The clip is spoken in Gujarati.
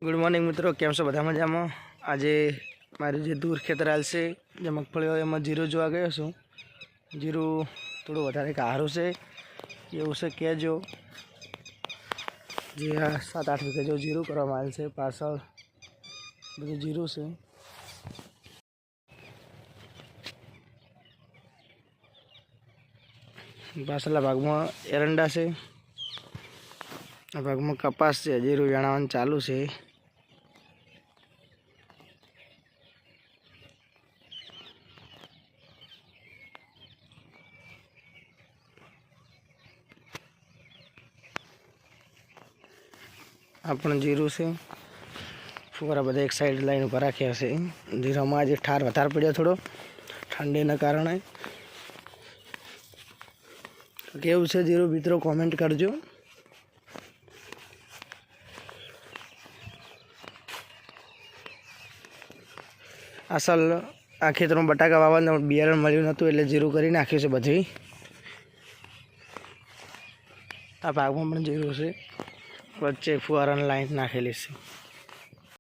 गुड मॉर्निंग मित्रों, केम छो बधा मजामां। आजे मारी जे दूर खेतर हाल से जे मगफળી હોય એમાં જીરું જોવા ગયો છું। જીરું થોડું વધારે કાળું છે એવું છે કહેજો। જે 7-8 વીઘા જેવું જીરું કરવામાં આવેલ છે। પાછળ બધું જીરું છે। પાછળના ભાગમાં એરંડા છે, આ ભાગમાં કપાસ છે। જીરું વેણાવાનું ચાલુ છે। આપણે જીરું છે, ફુવારા બધા એક સાઈડ લાઈન ઉપર રાખ્યા છે। જીરામાં આજે ઠાર વધારે પડ્યો થોડો ઠંડીના કારણે। કેવું છે જીરું મિત્રો કોમેન્ટ કરજો। અસલ આ ખેતરમાં બટાકા વાવવાનું બિયારણ મળ્યું નહોતું એટલે જીરું કરી નાખ્યું છે બધી। આ ભાગમાં પણ જીરું છે, વચ્ચે ફુવારાની લાઈન નાખેલી છે।